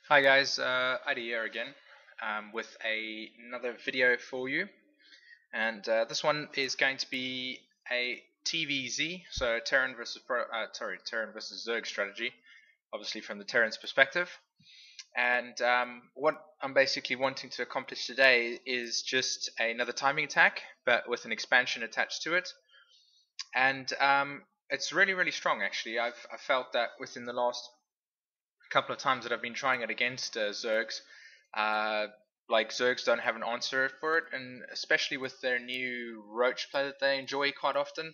Hi guys, Adi here again with another video for you, and this one is going to be a TVZ, so Terran versus Terran versus Zerg strategy, obviously from the Terran's perspective. And what I'm basically wanting to accomplish today is just another timing attack, but with an expansion attached to it, and it's really strong actually. I felt that within the last couple of times that I've been trying it against Zergs, uh, like Zergs don't have an answer for it, and especially with their new roach play that they enjoy quite often,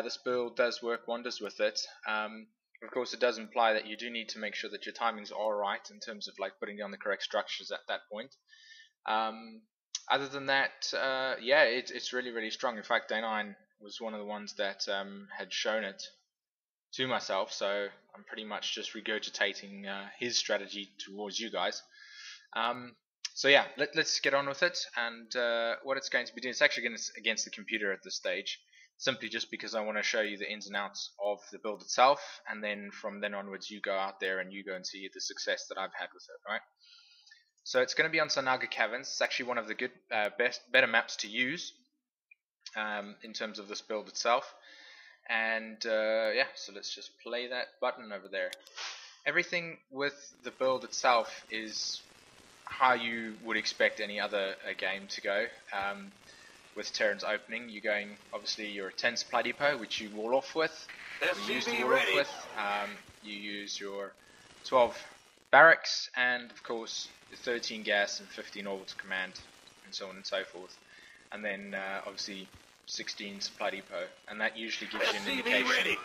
this build does work wonders with it. Of course, it does imply that you do need to make sure that your timings are right in terms of like putting down the correct structures at that point. Um, Other than that, yeah, it's really strong. In fact, Day9 was one of the ones that had shown it to myself, so I'm pretty much just regurgitating his strategy towards you guys. So yeah, let's get on with it. And what it's going to be doing, it's actually against the computer at this stage, simply just because I want to show you the ins and outs of the build itself, and then from then onwards you go out there and you go and see the success that I've had with it, right? So it's going to be on Sanaga Caverns. It's actually one of the good, better maps to use in terms of this build itself. And yeah, so let's just play that button over there. Everything with the build itself is how you would expect any other game to go. With Terran's opening, you're going, obviously your 10 supply depot, which you wall off with. You use your 12 barracks, and of course the 13 gas and 15 orbital command, and so on and so forth. And then obviously 16 supply depot, and that usually gives you an indication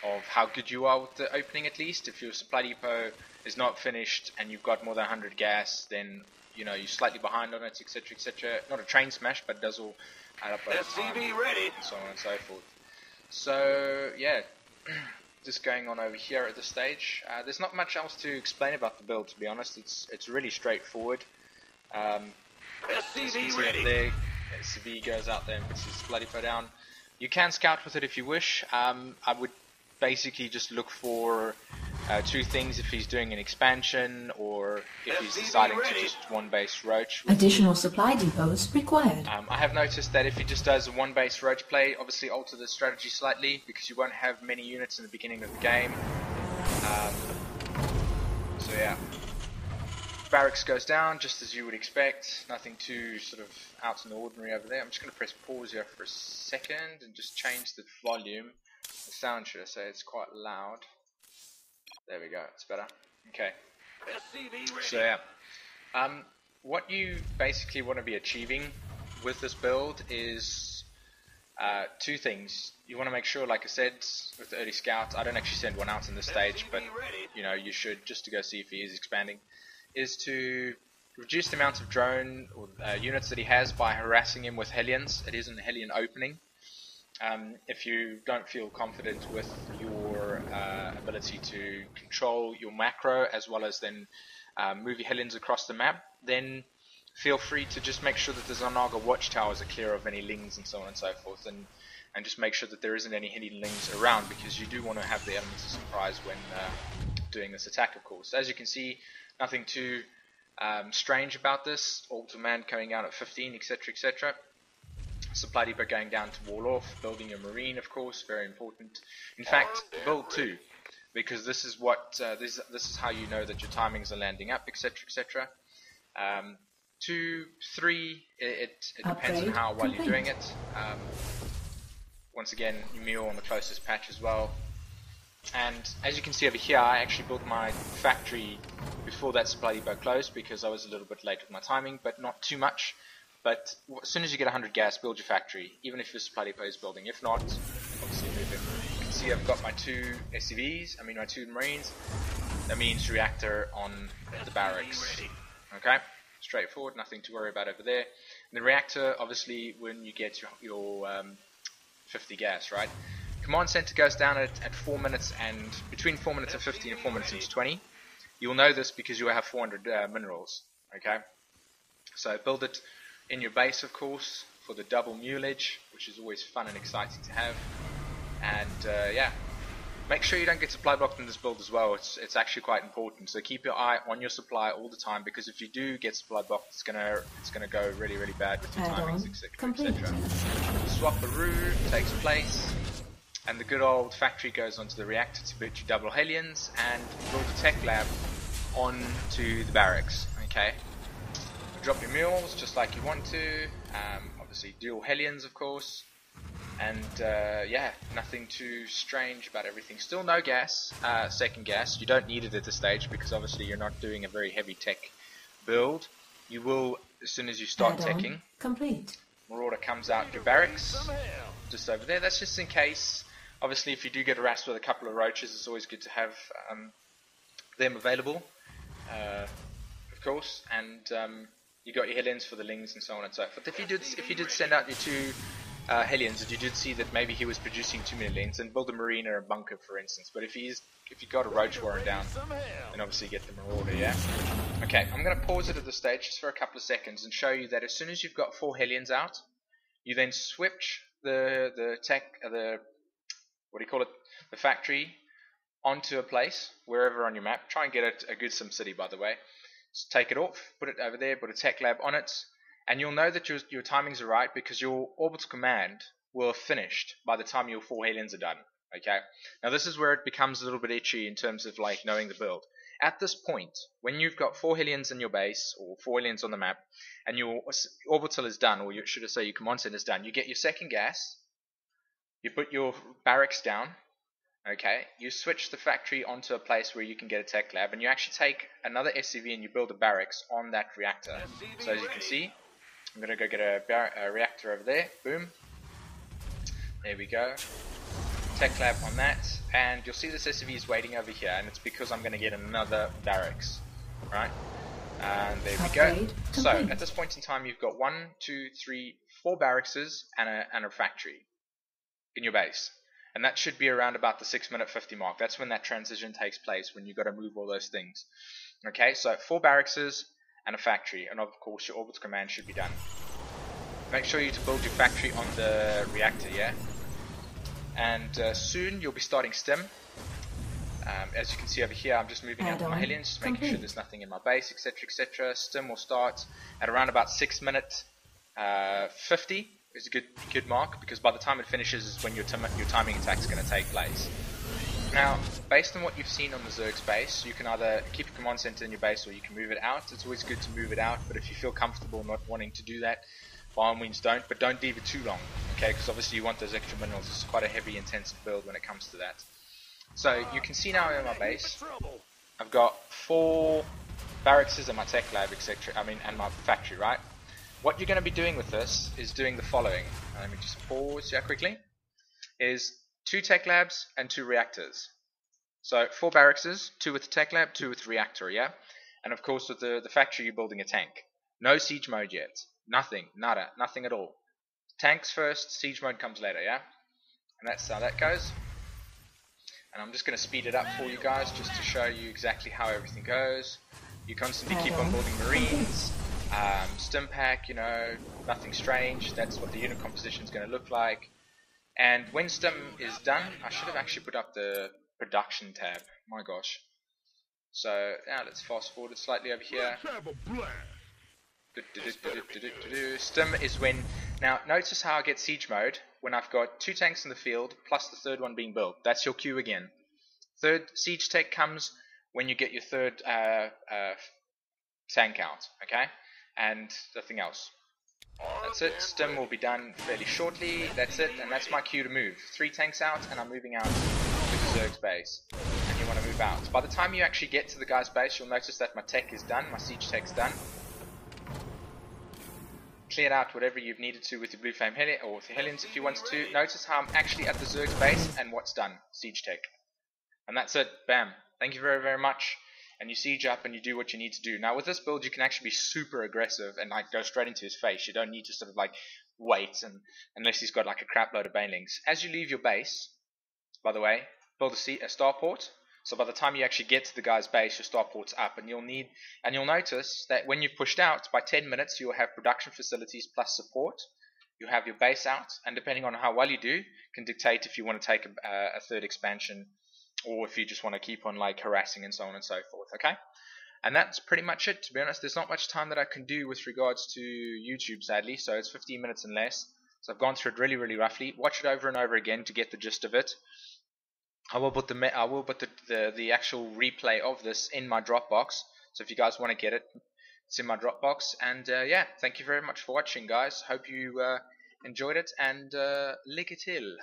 of how good you are with the opening. At least if your supply depot is not finished and you've got more than 100 gas, then you know you're slightly behind on it, etc. Not a train smash, but it does all add up over time, and so on and so forth. So yeah, just going on over here at this stage. There's not much else to explain about the build, to be honest. It's really straightforward. There, SV goes out there and puts his bloody foot down. You can scout with it if you wish. I would basically just look for two things: if he's doing an expansion, or if he's deciding to just one base roach. Additional supply depots required. I have noticed that if he just does a one base roach play, obviously alter the strategy slightly, because you won't have many units in the beginning of the game. So yeah. Barracks goes down just as you would expect, nothing too sort of out in the ordinary over there. I'm just going to press pause here for a second and just change the volume. The sound, should I say, it's quite loud. There we go, it's better. Okay. So yeah, what you basically want to be achieving with this build is two things. You want to make sure, like I said, with the early scout, I don't actually send one out in this stage, but you know, you should, just to go see if he is expanding, is to reduce the amount of drone or units that he has by harassing him with Hellions. It is an Hellion opening. If you don't feel confident with your ability to control your macro as well as then move your Hellions across the map, then feel free to just make sure that the Zanaga watchtowers are clear of any lings and so on and so forth, and just make sure that there isn't any hidden lings around, because you do want to have the elements of surprise when doing this attack, of course. As you can see, nothing too strange about this. Orbital command coming out at 15, etc. Supply depot going down to wall off. Building your marine, of course, very important. In fact, build 2, because this is what this is how you know that your timings are landing up, etc. 2, 3, it depends on how well you're doing it. Once again, Mule on the closest patch as well. And as you can see over here, I actually built my factory before that supply depot closed, because I was a little bit late with my timing, but not too much. But as soon as you get 100 gas, build your factory, even if your supply depot is building. If not, obviously move it. You can see I've got my two SCVs, my two marines. That means reactor on the barracks. Okay, straightforward, nothing to worry about over there. And the reactor, obviously, when you get your 50 gas, right? Command center goes down at 4 minutes, and between 4 minutes and 15 and 4 minutes into 20. You'll know this because you will have 400 minerals. Okay, so build it in your base, of course, for the double mulage, which is always fun and exciting to have. And yeah, Make sure you don't get supply blocked in this build as well. It's actually quite important. So keep your eye on your supply all the time, because if you do get supply blocked, it's gonna go really bad with your timings, etc. Swap a roo takes place, and the good old factory goes onto the reactor to boot your double Hellions and build a tech lab onto the barracks. Okay. Drop your mules just like you want to. Obviously dual Hellions, of course. And yeah, nothing too strange about everything. Still no gas, second gas. You don't need it at this stage because obviously you're not doing a very heavy tech build. You will as soon as you start teching. Complete. Marauder comes out your barracks, just over there. That's just in case. Obviously, if you do get harassed with a couple of roaches, it's always good to have them available, of course. And you got your Hellions for the Lings and so on and so forth. If you did send out your two Hellions, and you did see that maybe he was producing too many Lings, and build a Marina or a bunker, for instance. But if you got a Roach Warren down, then obviously get the Marauder, yeah? Okay, I'm going to pause it at this stage just for a couple of seconds and show you that as soon as you've got 4 Hellions out, you then switch the factory onto a place, wherever on your map. Try and get it a good sim city, by the way. Just take it off, put it over there, put a tech lab on it, and you'll know that your timings are right because your orbital command will have finished by the time your 4 Hellions are done. Okay. Now this is where it becomes a little bit itchy in terms of like knowing the build. At this point, when you've got 4 Hellions in your base or 4 Hellions on the map, and your orbital is done, or should I say your command center is done, you get your second gas. You put your barracks down. Okay, you switch the factory onto a place where you can get a tech lab, and you actually take another SCV and you build a barracks on that reactor. So as you can see, I'm going to go get a reactor over there. Boom. There we go. Tech lab on that, and you'll see this SCV is waiting over here, and it's because I'm going to get another barracks. Right? And there we go. So at this point in time, you've got 1, 2, 3, 4 barracks and a factory in your base. And that should be around about the 6-minute 50 mark. That's when that transition takes place, when you've got to move all those things. Okay, so 4 barracks and a factory, and of course your orbital command should be done. Make sure you build your factory on the reactor, yeah? And soon you'll be starting stim. As you can see over here, I'm just moving out my Hellions, just making sure there's nothing in my base, etc, etc. Stim will start at around about 6-minute 50. Is a good mark, because by the time it finishes is when your timing attack is going to take place. Now, based on what you've seen on the Zerg's base, you can either keep your command center in your base or you can move it out. It's always good to move it out, but if you feel comfortable not wanting to do that, by all means don't, but don't leave it too long, okay, because obviously you want those extra minerals. It's quite a heavy intensive build when it comes to that. So you can see now in my base, I've got 4 barracks and my tech lab, etc. And my factory, right? What you're going to be doing with this is doing the following. Let me just pause here quickly. Is 2 tech labs and 2 reactors. So 4 barracks, 2 with the tech lab, 2 with reactor, yeah? And of course with the factory you're building a tank. No siege mode yet. Nothing, nada, nothing at all. Tanks first, siege mode comes later, yeah? And that's how that goes. And I'm just going to speed it up for you guys just to show you exactly how everything goes. You constantly keep on building marines. Stim pack, you know, nothing strange. That's what the unit composition is going to look like. And when stim is done, I should have actually put up the production tab. My gosh. So now let's fast forward it slightly over here. Stim is when, now notice how I get siege mode when I've got 2 tanks in the field plus the 3rd one being built. That's your queue again. 3rd siege tech comes when you get your 3rd tank out, okay? And nothing else. That's it. Stim will be done fairly shortly. That's it, and that's my cue to move. 3 tanks out, and I'm moving out to the Zerg's base. And you want to move out. By the time you actually get to the guy's base, you'll notice that my tech is done, my siege tech's done. Cleared out whatever you've needed to with your blue flame Hellion, or with your Hellions if you wanted to. Notice how I'm actually at the Zerg's base, and what's done? Siege tech. And that's it. Bam. Thank you very, very much. And you siege up and you do what you need to do. Now with this build you can actually be super aggressive and like go straight into his face. You don't need to sort of like wait unless he's got like a crap load of banelings. As you leave your base, by the way, build a starport. So by the time you actually get to the guy's base, your starport's up, and you'll notice that when you've pushed out, by 10 minutes you'll have production facilities plus support. You have your base out, and depending on how well you do, can dictate if you want to take a 3rd expansion or if you just want to keep on like harassing and so on and so forth. Okay. And that's pretty much it, to be honest. There's not much time that I can do with regards to YouTube, sadly. So it's 15 minutes and less. So I've gone through it really, really roughly. Watch it over and over again to get the gist of it. I will put the actual replay of this in my Dropbox. So if you guys want to get it, it's in my Dropbox. And yeah, thank you very much for watching, guys. Hope you enjoyed it, and lycka till.